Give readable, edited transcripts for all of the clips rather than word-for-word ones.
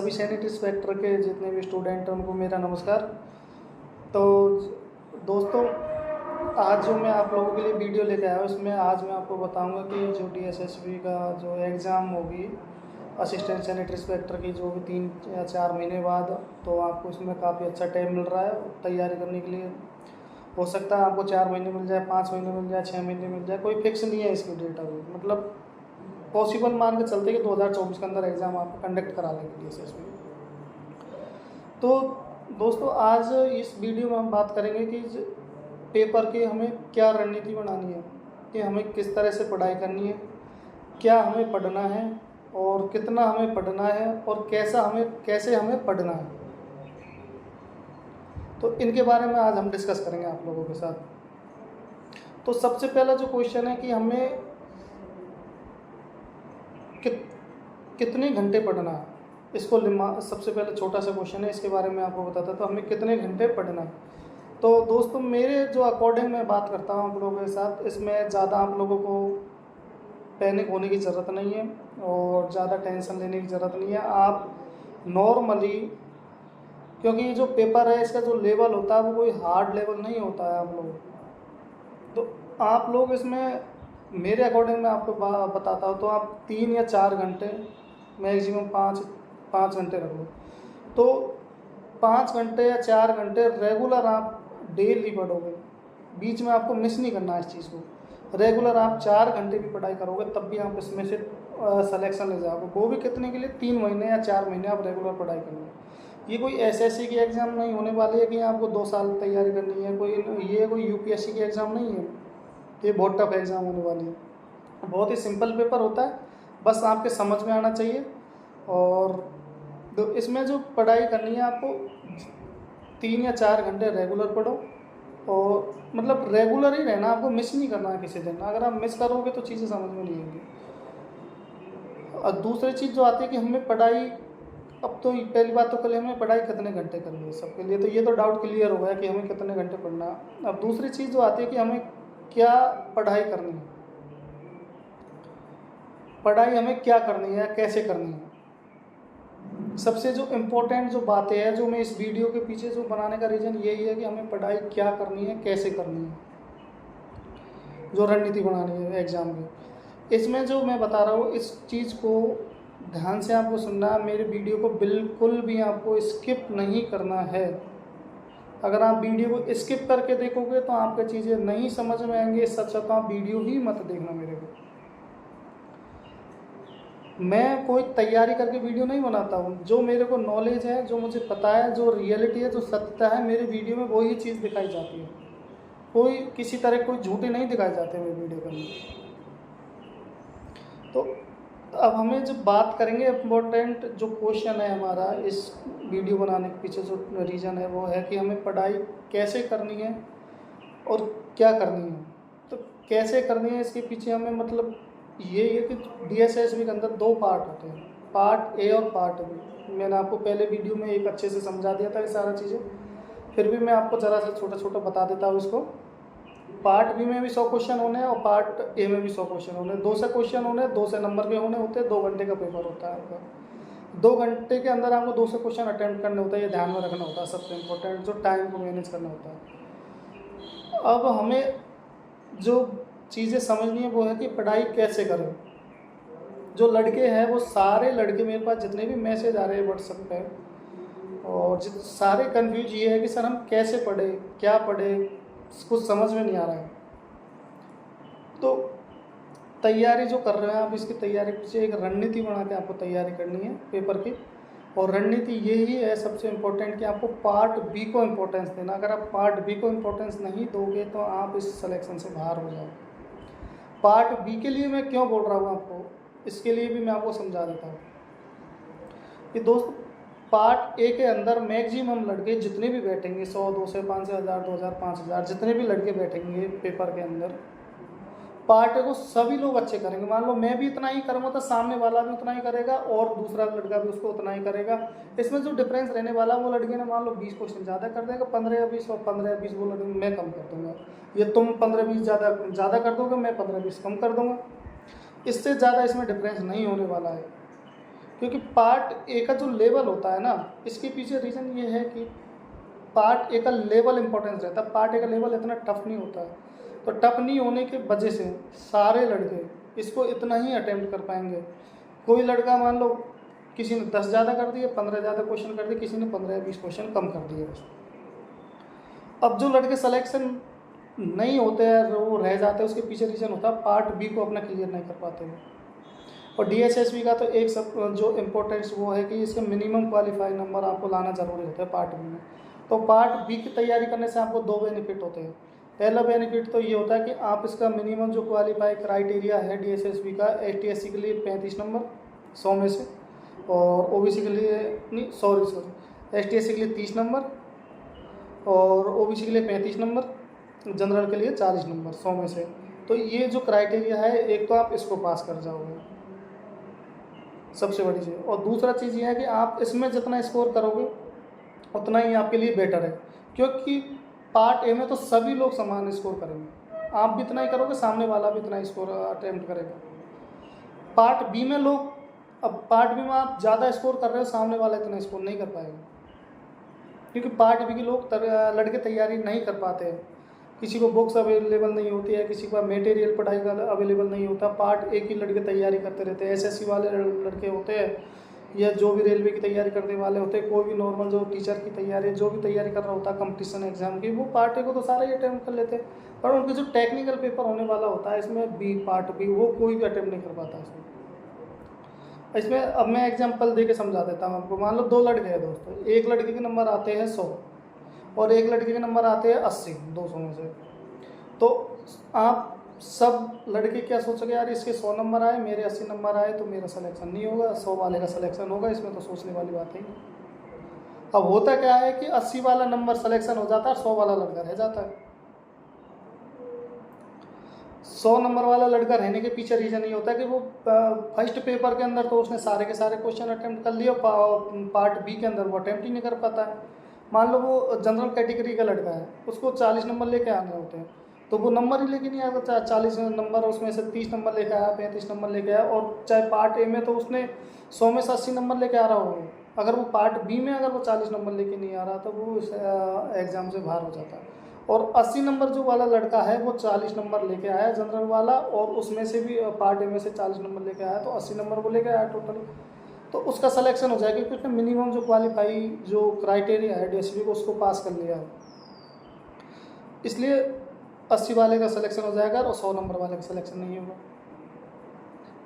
सभी sanitary inspector के जितने भी स्टूडेंट हैं उनको मेरा नमस्कार। तो दोस्तों, आज जो मैं आप लोगों के लिए वीडियो लेके आया हूँ, उसमें आज मैं आपको बताऊंगा कि जो DSSB का जो एग्ज़ाम होगी असिस्टेंट सैनिटरी इंस्पेक्टर की, जो भी 3 या 4 महीने बाद, तो आपको इसमें काफ़ी अच्छा टाइम मिल रहा है तैयारी करने के लिए। हो सकता है आपको 4 महीने मिल जाए, 5 महीने मिल जाए, 6 महीने मिल जाए, कोई फिक्स नहीं है इसकी डेट अभी। मतलब पॉसिबल मान के चलते कि 2024 के अंदर एग्ज़ाम आपको कंडक्ट करा लेंगे DSSB। तो दोस्तों, आज इस वीडियो में हम बात करेंगे कि पेपर की हमें क्या रणनीति बनानी है, कि हमें किस तरह से पढ़ाई करनी है, क्या हमें पढ़ना है और कितना हमें पढ़ना है और कैसे हमें पढ़ना है। तो इनके बारे में आज हम डिस्कस करेंगे आप लोगों के साथ। तो सबसे पहला जो क्वेश्चन है कि हमें कितने घंटे पढ़ना है, इसको सबसे पहले छोटा सा क्वेश्चन है, इसके बारे में आपको बताता। तो हमें कितने घंटे पढ़ना है। तो दोस्तों, मेरे जो अकॉर्डिंग मैं बात करता हूँ आप लोगों के साथ, इसमें ज़्यादा आप लोगों को पैनिक होने की ज़रूरत नहीं है और ज़्यादा टेंशन लेने की ज़रूरत नहीं है। आप नॉर्मली, क्योंकि ये जो पेपर है इसका जो लेवल होता है वो कोई हार्ड लेवल नहीं होता है आप लोग, तो आप लोग इसमें मेरे अकॉर्डिंग मैं आपको बताता हूँ, तो आप 3 या 4 घंटे, मैक्सिमम 5 घंटे रख लो। तो 5 घंटे या 4 घंटे रेगुलर आप डेली पढ़ोगे, बीच में आपको मिस नहीं करना है इस चीज़ को। रेगुलर आप 4 घंटे भी पढ़ाई करोगे तब भी आप इसमें से सिलेक्शन ले जाओगे। वो भी कितने के लिए, 3 महीने या 4 महीने आप रेगुलर पढ़ाई करोगे। ये कोई SSC की एग्ज़ाम नहीं होने वाली है कि आपको 2 साल तैयारी करनी है, ये कोई UPSC की एग्ज़ाम नहीं है। ये बहुत टफ एग्ज़ाम होने वाली है। बहुत ही सिंपल पेपर होता है, बस आपके समझ में आना चाहिए। और तो इसमें जो पढ़ाई करनी है आपको 3 या 4 घंटे रेगुलर पढ़ो, और मतलब रेगुलर ही रहना, आपको मिस नहीं करना है किसी दिन। अगर आप मिस करोगे तो चीज़ें समझ में नहीं आएंगी। और दूसरी चीज़ जो आती है कि हमें पढ़ाई, अब तो पहली बात तो कल हमें पढ़ाई कितने घंटे करनी है सबके लिए, तो ये तो डाउट क्लियर हो गया कि हमें कितने घंटे पढ़ना है। अब दूसरी चीज़ जो आती है कि हमें क्या पढ़ाई करनी है, पढ़ाई हमें क्या करनी है, कैसे करनी है। सबसे जो इम्पोर्टेंट जो बातें हैं, जो मैं इस वीडियो के पीछे जो बनाने का रीज़न यही है कि हमें पढ़ाई क्या करनी है, कैसे करनी है, जो रणनीति बनानी है एग्ज़ाम की। इसमें जो मैं बता रहा हूँ, इस चीज़ को ध्यान से आपको सुनना है। मेरे वीडियो को बिल्कुल भी आपको स्किप नहीं करना है। अगर आप वीडियो को स्किप करके देखोगे तो आपको चीज़ें नहीं समझ में आएंगी। इससे अच्छा तो आप वीडियो ही मत देखना मेरे को। मैं कोई तैयारी करके वीडियो नहीं बनाता हूँ। जो मेरे को नॉलेज है, जो मुझे पता है, जो रियलिटी है, जो सत्यता है, मेरे वीडियो में वही चीज़ दिखाई जाती है। कोई किसी तरह कोई झूठे नहीं दिखाए जाते मेरे वीडियो के अंदर। तो अब हमें जब बात करेंगे, इम्पोर्टेंट जो क्वेश्चन है हमारा इस वीडियो बनाने के पीछे जो रीज़न है वो है कि हमें पढ़ाई कैसे करनी है और क्या करनी है। तो कैसे करनी है, इसके पीछे हमें मतलब ये है कि DSSB के अंदर 2 पार्ट होते हैं, पार्ट A और पार्ट B। मैंने आपको पहले वीडियो में एक अच्छे से समझा दिया था ये सारा चीज़ें, फिर भी मैं आपको ज़रा सा छोटा छोटा बता देता हूँ इसको। पार्ट B में भी 100 क्वेश्चन होने हैं और पार्ट A में भी 100 क्वेश्चन होने हैं। 2 से क्वेश्चन होने, 2 से नंबर के होने होते हैं। 2 घंटे का पेपर होता है आपका। 2 घंटे के अंदर आपको 200 क्वेश्चन अटेम्प्ट करने होता है। ये ध्यान में रखना होता है, सबसे इम्पोर्टेंट जो टाइम को मैनेज करना होता है। अब हमें जो चीज़ें समझनी है वो है कि पढ़ाई कैसे करें। जो लड़के हैं, वो सारे लड़के, मेरे पास जितने भी मैसेज आ रहे हैं व्हाट्सएप पे, और सारे कंफ्यूज ये है कि सर हम कैसे पढ़े, क्या पढ़े, कुछ समझ में नहीं आ रहा है। तो तैयारी जो कर रहे हैं आप, इसकी तैयारी पीछे एक रणनीति बना के आपको तैयारी करनी है पेपर की। और रणनीति यही है सबसे इम्पोर्टेंट कि आपको पार्ट B को इम्पोर्टेंस देना। अगर आप पार्ट B को इम्पोर्टेंस नहीं दोगे तो आप इस सिलेक्शन से बाहर हो जाओगे। पार्ट B के लिए मैं क्यों बोल रहा हूँ आपको, इसके लिए भी मैं आपको समझा देता हूँ कि दोस्त, पार्ट A के अंदर मैक्सिमम लड़के जितने भी बैठेंगे, 100, 200, 500, 1000, 2000, 5000, जितने भी लड़के बैठेंगे पेपर के अंदर, पार्ट A को सभी लोग अच्छे करेंगे। मान लो मैं भी इतना ही करूँगा तो सामने वाला भी उतना ही करेगा और दूसरा लड़का भी उसको उतना ही करेगा। इसमें जो डिफरेंस रहने वाला, वो लड़के ने मान लो 20 क्वेश्चन ज़्यादा कर देगा, 15 या 20, और 15 या 20 वो लड़के मैं कम कर दूँगा। ये तुम 15-20 ज़्यादा कर दोगे, मैं 15-20 कम कर दूँगा। इससे ज़्यादा इसमें डिफरेंस नहीं होने वाला है, क्योंकि पार्ट ए का जो लेवल होता है ना, इसके पीछे रीज़न ये है कि पार्ट ए का लेवल इंपॉर्टेंस रहता है। पार्ट ए का लेवल इतना टफ नहीं होता है, तो टफ नहीं होने की वजह से सारे लड़के इसको इतना ही अटेम्प्ट कर पाएंगे। कोई लड़का मान लो किसी ने 10 ज़्यादा कर दिए, 15 ज़्यादा क्वेश्चन कर दिए, किसी ने 15 या 20 क्वेश्चन कम कर दिए बस। अब जो लड़के सिलेक्शन नहीं होते हैं, वो रह जाते हैं, उसके पीछे रीज़न होता है पार्ट बी को अपना क्लियर नहीं कर पाते हैं। और DSSB का तो एक सब जो इम्पोर्टेंस वो है कि इसके मिनिमम क्वालिफाई नंबर आपको लाना ज़रूरी होता है पार्ट बी में। तो पार्ट बी की तैयारी करने से आपको 2 बेनिफिट होते हैं। पहला बेनिफिट तो ये होता है कि आप इसका मिनिमम जो क्वालिफाई क्राइटेरिया है DSSB का, STSC के लिए 35 नंबर 100 में से, और OBC के लिए नहीं सॉरी STSC के लिए 30 नंबर और OBC के लिए 35 नंबर, जनरल के लिए 40 नंबर 100 में से। तो ये जो क्राइटेरिया है, एक तो आप इसको पास कर जाओगे, सबसे बड़ी चीज़। और दूसरा चीज़ ये है कि आप इसमें जितना स्कोर करोगे उतना ही आपके लिए बेटर है, क्योंकि पार्ट ए में तो सभी लोग समान स्कोर करेंगे। आप भी इतना ही करोगे, सामने वाला भी इतना ही स्कोर अटेम्प्ट करेगा। पार्ट बी में लोग, अब पार्ट बी में आप ज़्यादा स्कोर कर रहे हो, सामने वाला इतना स्कोर नहीं कर पाएगा, क्योंकि पार्ट बी के लोग लड़के तैयारी नहीं कर पाते हैं। किसी को बुक्स अवेलेबल नहीं होती है, किसी का मटेरियल पढ़ाई का अवेलेबल नहीं होता। पार्ट ए की लड़के तैयारी करते रहते हैं। SSC वाले लड़के होते हैं या जो भी रेलवे की तैयारी करने वाले होते हैं, कोई भी नॉर्मल जो टीचर की तैयारी, जो भी तैयारी कर रहा होता है कंपटीशन एग्जाम की, वो पार्ट ए को तो सारा ही अटेम्प्ट कर लेते हैं। पर उनके जो टेक्निकल पेपर होने वाला होता है इसमें बी, पार्ट बी, वो कोई भी अटेम्प्ट नहीं कर पाता इसमें। अब मैं एग्जाम्पल दे के समझा देता हूँ आपको। मान लो 2 लड़के हैं दोस्तों, एक लड़के के नंबर आते हैं 100 और एक लड़के के नंबर आते हैं 80 200 में से। तो आप सब लड़के क्या सोचोगे, यार इसके 100 नंबर आए, मेरे 80 नंबर आए, तो मेरा सिलेक्शन नहीं होगा, 100 वाले का सिलेक्शन होगा। इसमें तो सोचने वाली बात है। अब होता क्या है कि 80 वाला नंबर सिलेक्शन हो जाता है, 100 वाला लड़का रह जाता है। 100 नंबर वाला लड़का रहने के पीछे रीज़न ये होता है कि वो फर्स्ट पेपर के अंदर तो उसने सारे के सारे क्वेश्चन अटेम्प्ट कर लिए, पार्ट बी के अंदर वो अटेम्प्ट ही नहीं कर पाता है। मान लो वो जनरल कैटेगरी का लड़का है, उसको 40 नंबर लेके आने होते हैं, तो वो नंबर ही लेके नहीं आता। 40 नंबर, उसमें से 30 नंबर लेके आया, 35 नंबर लेके आया, और चाहे पार्ट ए में तो उसने 100 में से 80 नंबर लेके आ रहा होगा, अगर वो पार्ट बी में अगर वो 40 नंबर लेके नहीं आ रहा तो वो इस एग्ज़ाम से बाहर हो जाता है। और 80 नंबर जो वाला लड़का है वो 40 नंबर लेके आया जनरल वाला, और उसमें से भी पार्ट ए में से 40 नंबर लेके आया, तो 80 नंबर वो लेके आया टोटल। तो उसका सिलेक्शन हो जाएगा, क्योंकि उसने मिनिमम जो क्वालिफाई जो क्राइटेरिया है DSSB को, उसको पास कर लिया है। इसलिए 80 वाले का सिलेक्शन हो जाएगा और 100 नंबर वाले का सिलेक्शन नहीं होगा।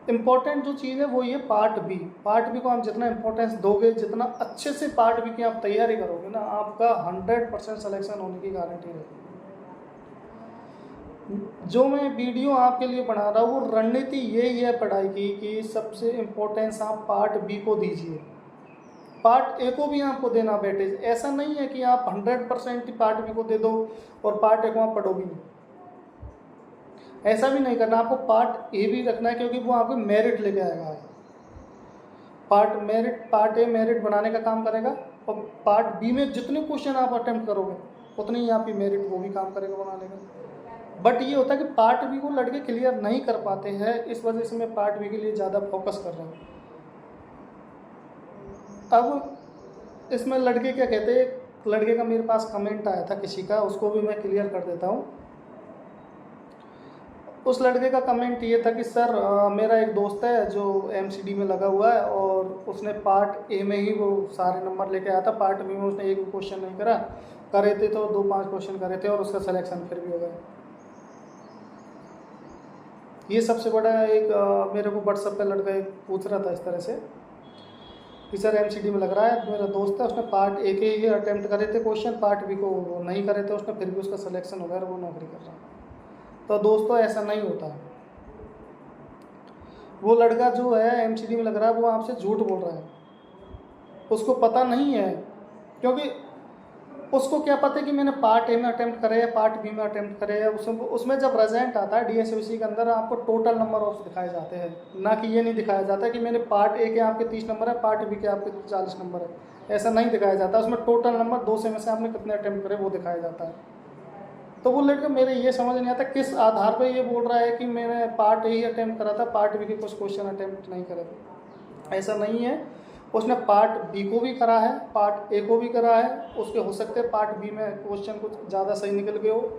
इम्पॉर्टेंट जो चीज़ है वो ये पार्ट बी। पार्ट बी को आप जितना इंपॉर्टेंस दोगे, जितना अच्छे से पार्ट बी की आप तैयारी करोगे ना, आपका 100% सिलेक्शन होने की गारंटी रहेगी। जो मैं वीडियो आपके लिए बना रहा हूँ, वो रणनीति यही है पढ़ाई की कि सबसे इम्पोर्टेंस आप पार्ट बी को दीजिए, पार्ट ए को भी आपको देना वेटेज। ऐसा नहीं है कि आप 100% पार्ट बी को दे दो और पार्ट ए को आप पढ़ोगे नहीं, ऐसा भी नहीं करना। आपको पार्ट ए भी रखना है, क्योंकि वो आपको मेरिट लेके आएगा। पार्ट ए मेरिट बनाने का काम करेगा, और पार्ट बी में जितने क्वेश्चन आप अटेम्प्ट करोगे उतनी ही आपकी मेरिट वो भी काम करेगा बनाने का। बट ये होता है कि पार्ट बी को लड़के क्लियर नहीं कर पाते हैं, इस वजह से मैं पार्ट बी के लिए ज़्यादा फोकस कर रहा हूँ। अब इसमें लड़के क्या कहते हैं, लड़के का मेरे पास कमेंट आया था किसी का, उसको भी मैं क्लियर कर देता हूँ। उस लड़के का कमेंट ये था कि सर मेरा एक दोस्त है जो MCD में लगा हुआ है, और उसने पार्ट ए में ही वो सारे नंबर लेके आया था, पार्ट बी में उसने एक भी क्वेश्चन नहीं करे थे, तो 2-5 क्वेश्चन करे थे और उसका सिलेक्शन फिर भी हो गया। ये सबसे बड़ा एक मेरे को व्हाट्सएप पे लड़का एक पूछ रहा था इस तरह से कि सर MCD में लग रहा है, मेरा दोस्त है, उसने पार्ट ए के ही अटेम्प्ट करे थे क्वेश्चन, पार्ट बी को वो नहीं करे थे उसने, फिर भी उसका सिलेक्शन हो गया और वो नौकरी कर रहा है। तो दोस्तों ऐसा नहीं होता। वो लड़का जो है MCD में लग रहा है, वो आपसे झूठ बोल रहा है, उसको पता नहीं है। क्योंकि उसको क्या पता है कि मैंने पार्ट ए में अटेम्प्ट करे या पार्ट बी में अटेम्प्ट करे है। उसमें जब रिजल्ट आता है DSSB के अंदर, आपको टोटल नंबर ऑफ दिखाए जाते हैं, ना कि ये नहीं दिखाया जाता कि मैंने पार्ट ए के आपके 30 नंबर है, पार्ट बी के आपके 40 नंबर है, ऐसा नहीं दिखाया जाता। उसमें टोटल नंबर 200 में से आपने कितने अटेम्प्ट करे वो दिखाया जाता है। तो वो लड़का, मेरे ये समझ नहीं आता किस आधार पर ये बोल रहा है कि मैंने पार्ट ए ही अटेम्प्ट करा था, पार्ट बी के कुछ क्वेश्चन अटेम्प्ट नहीं करे थे। ऐसा नहीं है। उसने पार्ट बी को भी करा है, पार्ट ए को भी करा है। उसके हो सकते हैं पार्ट बी में क्वेश्चन कुछ ज़्यादा सही निकल गए हो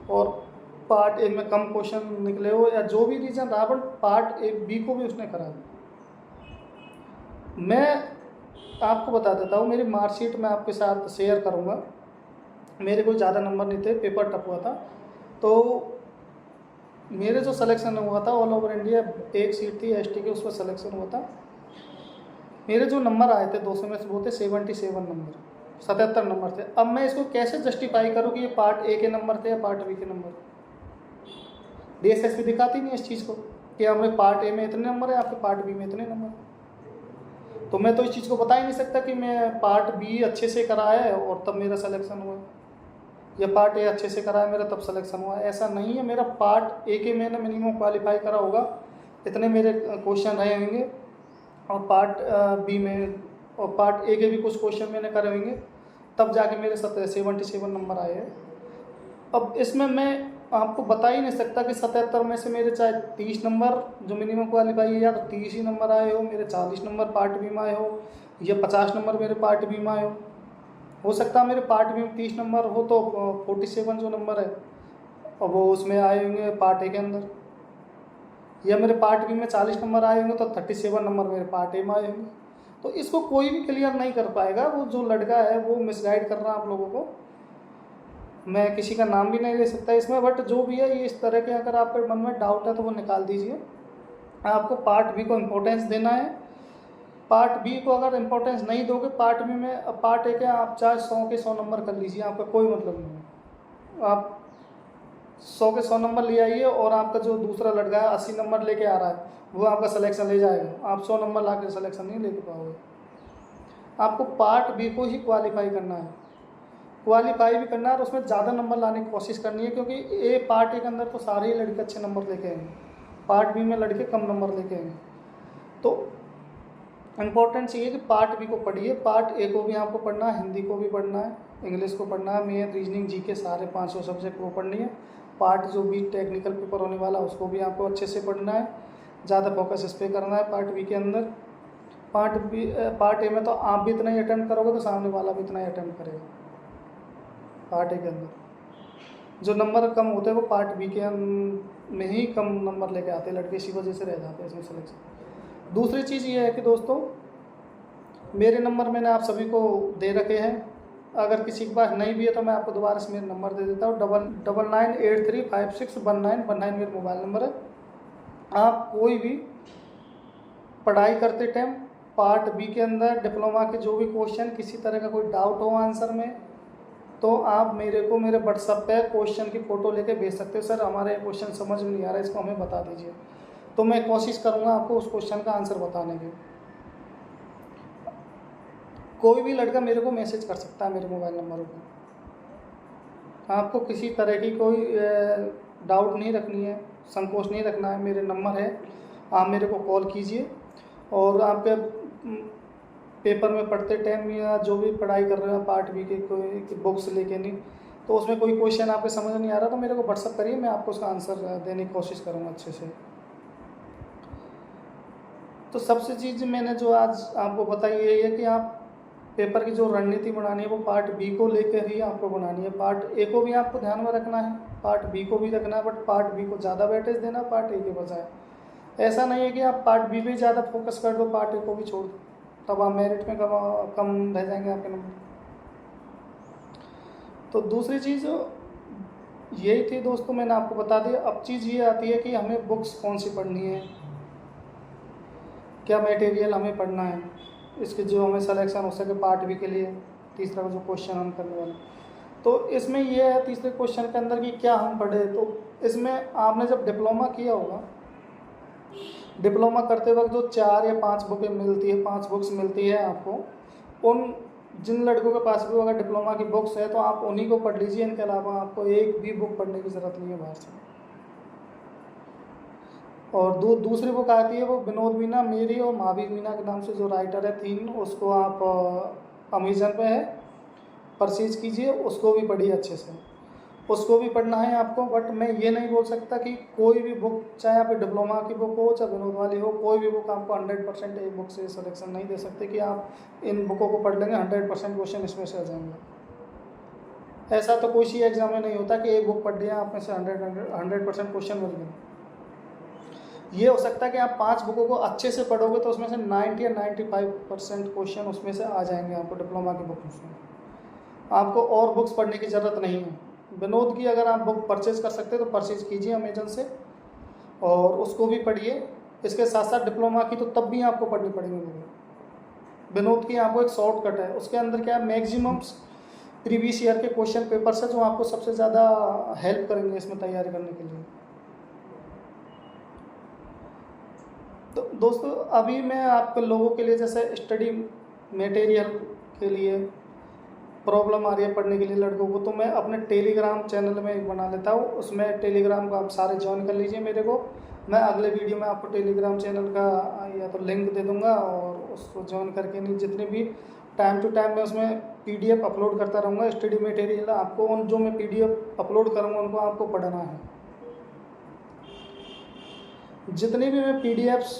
और पार्ट ए में कम क्वेश्चन निकले हो, या जो भी रीज़न रहा, बट पार्ट ए बी को भी उसने करा है। मैं आपको बता देता हूँ, मेरी मार्कशीट मैं आपके साथ शेयर करूँगा। मेरे कोई ज़्यादा नंबर नहीं थे, पेपर टफ हुआ था, तो मेरे जो सिलेक्शन हुआ था ऑल ओवर इंडिया, एक सीट थी एसटी की, उस पर सिलेक्शन हुआ था। मेरे जो नंबर आए थे 200 में से वो थे 77 नंबर, 77 नंबर थे। अब मैं इसको कैसे जस्टिफाई करूँ कि ये पार्ट ए के नंबर थे या पार्ट बी के नंबर? DSSP दिखाती नहीं इस चीज़ को कि हमें पार्ट ए में इतने नंबर है, आपके पार्ट बी में इतने नंबर। तो मैं तो इस चीज़ को बता ही नहीं सकता कि मैं पार्ट बी अच्छे से कराया है और तब मेरा सिलेक्शन हुआ, या पार्ट ए अच्छे से करा है मेरा तब सिलेक्शन हुआ। ऐसा नहीं है। मेरा पार्ट ए के मैंने मिनिमम क्वालिफाई करा होगा, इतने मेरे क्वेश्चन रहे होंगे, और पार्ट बी में और पार्ट ए के भी कुछ क्वेश्चन मैंने करे होंगे, तब जाके मेरे 77 नंबर आए हैं। अब इसमें मैं आपको बता ही नहीं सकता कि 77 में से मेरे चाहे 30 नंबर जो मिनिमम क्वालिफाई है, या तो 30 ही नंबर आए हो, मेरे 40 नंबर पार्ट बी में आए हो, या 50 नंबर मेरे पार्ट बी में आए हो सकता है मेरे पार्ट बी में 30 नंबर हो तो 47 जो नंबर है और वो उसमें आए होंगे पार्ट ए के अंदर, या मेरे पार्ट बी में 40 नंबर आए होंगे तो 37 नंबर मेरे पार्ट ए में आए होंगे। तो इसको कोई भी क्लियर नहीं कर पाएगा। वो जो लड़का है वो मिसगाइड कर रहा है आप लोगों को। मैं किसी का नाम भी नहीं ले सकता इसमें, बट जो भी है ये इस तरह के, अगर आपके मन में डाउट है तो वो निकाल दीजिए। आपको पार्ट बी को इम्पोर्टेंस देना है। पार्ट बी को अगर इम्पोर्टेंस नहीं दोगे, पार्ट बी में पार्ट ए के आप चाहे 100 के 100 नंबर कर लीजिए, आपका कोई मतलब नहीं है। आप 100 के 100 नंबर ले आइए और आपका जो दूसरा लड़का है 80 नंबर लेके आ रहा है, वो आपका सिलेक्शन ले जाएगा। आप 100 नंबर ला के सिलेक्शन नहीं लेके पाओगे। आपको पार्ट बी को ही क्वालिफाई करना है, क्वालिफाई भी करना है और उसमें ज़्यादा नंबर लाने की कोशिश करनी है, क्योंकि ए पार्ट ए के अंदर तो सारे ही लड़के अच्छे नंबर लेके आएंगे, पार्ट बी में लड़के कम नंबर लेके आएंगे। तो इम्पोर्टेंट चाहिए कि पार्ट बी को पढ़िए। पार्ट ए को भी आपको पढ़ना है, हिंदी को भी पढ़ना है, इंग्लिश को पढ़ना है, मैथ, रीजनिंग, जीके सारे 500 सब्जेक्ट को पढ़नी है। पार्ट जो भी टेक्निकल पेपर होने वाला उसको भी आपको अच्छे से पढ़ना है, ज़्यादा फोकस इस पर करना है पार्ट बी के अंदर। पार्ट ए में तो आप भी इतना ही अटेम्प्ट करोगे तो सामने वाला भी इतना ही अटेम्प्ट करेगा। पार्ट ए के अंदर जो नंबर कम होते हैं वो पार्ट बी के में ही कम नंबर लेके आते हैं लड़के, इसी वजह से रह जाते हैं इसमें सिलेक्शन। दूसरी चीज़ ये है कि दोस्तों, मेरे नंबर मैंने आप सभी को दे रखे हैं। अगर किसी के पास नहीं भी है तो मैं आपको दोबारा से मेरे नंबर दे देता हूँ। 9983561919 मेरा मोबाइल नंबर है। आप कोई भी पढ़ाई करते टाइम पार्ट बी के अंदर डिप्लोमा के जो भी क्वेश्चन, किसी तरह का कोई डाउट हो आंसर में, तो आप मेरे को मेरे व्हाट्सएप पे क्वेश्चन की फ़ोटो लेके भेज सकते हो। सर हमारे क्वेश्चन समझ में नहीं आ रहा है, इसको हमें बता दीजिए, तो मैं कोशिश करूँगा आपको उस क्वेश्चन का आंसर बताने की। कोई भी लड़का मेरे को मैसेज कर सकता है मेरे मोबाइल नंबर पर। आपको किसी तरह की कोई डाउट नहीं रखनी है, संकोच नहीं रखना है। मेरे नंबर है, आप मेरे को कॉल कीजिए। और आपके पेपर में पढ़ते टाइम या जो भी पढ़ाई कर रहे हैं पार्ट बी के कोई बुक्स लेके नहीं, तो उसमें कोई क्वेश्चन आपको समझ नहीं आ रहा तो मेरे को व्हाट्सअप करिए, मैं आपको उसका आंसर देने की कोशिश करूँगा अच्छे से। तो सबसे चीज़ मैंने जो आज आपको बताई यही है कि आप पेपर की जो रणनीति बनानी है वो पार्ट बी को लेकर ही आपको बनानी है। पार्ट ए को भी आपको ध्यान में रखना है, पार्ट बी को भी रखना है, बट पार्ट बी को ज़्यादा वेटेज देना पार्ट ए के बजाय। ऐसा नहीं है कि आप पार्ट बी पे ज़्यादा फोकस कर दो, पार्ट ए को भी छोड़ दो, तब आप मेरिट में कम रह जाएंगे आपके नंबर। तो दूसरी चीज़ यही थी दोस्तों, मैंने आपको बता दिया। अब चीज़ ये आती है कि हमें बुक्स कौन सी पढ़नी है, क्या मटेरियल हमें पढ़ना है, इसके जो हमें सिलेक्शन हो सके पार्ट बी के लिए। तीसरा जो क्वेश्चन हम करने वाले, तो इसमें यह है तीसरे क्वेश्चन के अंदर कि क्या हम पढ़े। तो इसमें आपने जब डिप्लोमा किया होगा, डिप्लोमा करते वक्त जो 4 या 5 बुकें मिलती है, 5 बुक्स मिलती है आपको, उन जिन लड़कों के पास भी अगर डिप्लोमा की बुक्स है तो आप उन्हीं को पढ़ लीजिए। इनके अलावा आपको एक भी बुक पढ़ने की ज़रूरत नहीं है बाहर से। और दूसरी बुक आती है वो विनोद मीना, मेरी और महावीर मीना के नाम से जो राइटर है 3, उसको आप अमेज़न पे है, परचेज कीजिए, उसको भी पढ़िए अच्छे से। उसको भी पढ़ना है आपको। बट मैं ये नहीं बोल सकता कि कोई भी बुक, चाहे आप डिप्लोमा की बुक हो चाहे विनोद वाली हो, कोई भी बुक आपको 100% एक बुक से सिलेक्शन नहीं दे सकते कि आप इन बुकों को पढ़ लेंगे 100% क्वेश्चन इसमें से आ जाएंगे। ऐसा तो कोई सी एग्जाम में नहीं होता कि एक बुक पढ़ लिया आप में से 100% क्वेश्चन मिल गए। ये हो सकता है कि आप 5 बुकों को अच्छे से पढ़ोगे तो उसमें से 90 या 95% क्वेश्चन उसमें से आ जाएंगे आपको डिप्लोमा की बुक में। आपको और बुक्स पढ़ने की ज़रूरत नहीं है। विनोद की अगर आप बुक परचेज़ कर सकते हैं तो परचेज़ कीजिए अमेजन से और उसको भी पढ़िए। इसके साथ साथ डिप्लोमा की तो तब भी आपको पढ़नी पड़ेगी। विनोद की आपको एक शॉर्टकट है, उसके अंदर क्या है, मैक्सिमम प्रीवियस ईयर के क्वेश्चन पेपर्स है जो आपको सबसे ज़्यादा हेल्प करेंगे इसमें तैयारी करने के लिए। तो दोस्तों अभी मैं आप लोगों के लिए जैसे स्टडी मटेरियल के लिए प्रॉब्लम आ रही है पढ़ने के लिए लड़कों को, तो मैं अपने टेलीग्राम चैनल में एक बना लेता हूँ। उसमें टेलीग्राम को आप सारे ज्वाइन कर लीजिए मेरे को। मैं अगले वीडियो में आपको टेलीग्राम चैनल का या तो लिंक दे दूँगा और उसको ज्वाइन करके नहीं, जितने भी टाइम टू टाइम मैं उसमें PDF अपलोड करता रहूँगा। स्टडी मटेरियल आपको उन जो मैं PDF अपलोड करूँगा उनको आपको पढ़ना है। जितने भी मैं PDFs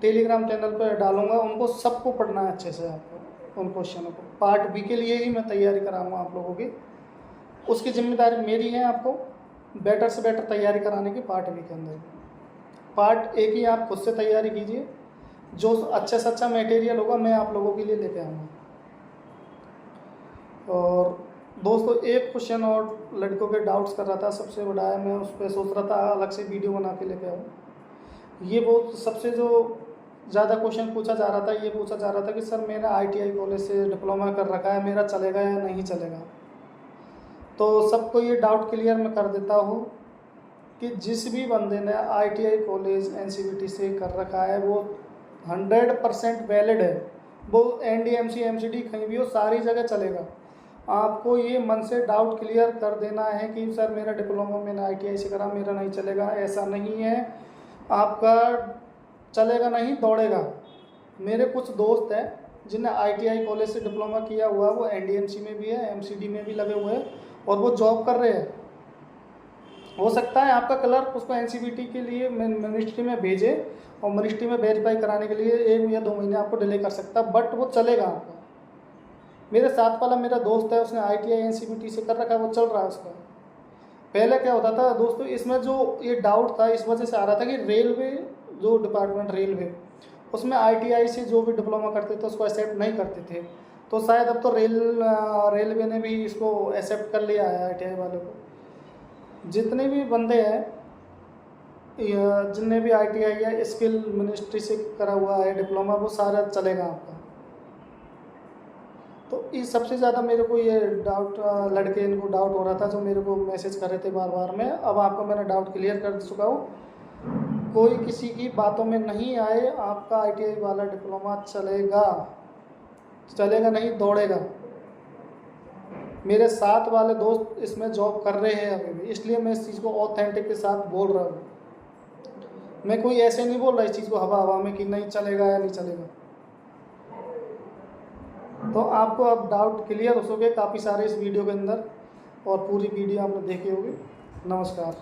टेलीग्राम चैनल पर डालूंगा उनको सबको पढ़ना है अच्छे से आपको, उन क्वेश्चनों को। पार्ट बी के लिए ही मैं तैयारी कराऊंगा आप लोगों की, उसकी जिम्मेदारी मेरी है आपको बेटर से बेटर तैयारी कराने की। पार्ट बी के अंदर पार्ट ए की आप खुद से तैयारी कीजिए, जो अच्छे से अच्छा मटेरियल होगा मैं आप लोगों के लिए लेके आऊँगा। और दोस्तों एक क्वेश्चन और लड़कों के डाउट्स कर रहा था, सबसे बड़ा है, मैं उस पर सोच रहा था अलग से वीडियो बना के लेके आऊँ। ये वो सबसे जो ज़्यादा क्वेश्चन पूछा जा रहा था, ये पूछा जा रहा था कि सर मैंने ITI कॉलेज से डिप्लोमा कर रखा है, मेरा चलेगा या नहीं चलेगा। तो सबको ये डाउट क्लियर मैं कर देता हूँ कि जिस भी बंदे ने ITI कॉलेज NCVT से कर रखा है वो 100% वैलिड है। वो ND MC MCD कहीं भी हो, सारी जगह चलेगा। आपको ये मन से डाउट क्लियर कर देना है कि सर मेरा डिप्लोमा मैंने ITI से करा, मेरा नहीं चलेगा, ऐसा नहीं है। आपका चलेगा नहीं, दौड़ेगा। मेरे कुछ दोस्त हैं जिन्हें ITI कॉलेज से डिप्लोमा किया हुआ है, वो NDMC में भी है, MCD में भी लगे हुए हैं और वो जॉब कर रहे हैं। हो सकता है आपका क्लर्क उसको NCVT के लिए मिनिस्ट्री में भेजे और मिनिस्ट्री में वेरीफाई कराने के लिए 1 या 2 महीने आपको डिले कर सकता है, बट वो चलेगा आपका। मेरे साथ वाला मेरा दोस्त है, उसने ITI NCVT से कर रखा है, वो चल रहा है उसका। पहले क्या होता था दोस्तों, इसमें जो ये डाउट था इस वजह से आ रहा था कि रेलवे जो डिपार्टमेंट रेलवे, उसमें ITI से जो भी डिप्लोमा करते थे उसको एक्सेप्ट नहीं करते थे। तो शायद अब तो रेलवे ने भी इसको एक्सेप्ट कर लिया है ITI वालों को। जितने भी बंदे हैं जिनने भी ITI या स्किल मिनिस्ट्री से करा हुआ है डिप्लोमा, वो सारा चलेगा आपका। तो इस सबसे ज़्यादा मेरे को ये डाउट लड़के इनको डाउट हो रहा था जो मेरे को मैसेज कर रहे थे बार बार में। अब आपको मैंने डाउट क्लियर कर चुका हूँ, कोई किसी की बातों में नहीं आए। आपका ITI वाला डिप्लोमा चलेगा, चलेगा नहीं, दौड़ेगा। मेरे साथ वाले दोस्त इसमें जॉब कर रहे हैं अभी भी, इसलिए मैं इस चीज़ को ऑथेंटिक के साथ बोल रहा हूँ। मैं कोई ऐसे नहीं बोल रहा इस चीज़ को हवा हवा में कि नहीं चलेगा या नहीं चलेगा। तो आपको अब डाउट क्लियर हो सके काफ़ी सारे इस वीडियो के अंदर, और पूरी वीडियो आपने देखी होगी। नमस्कार।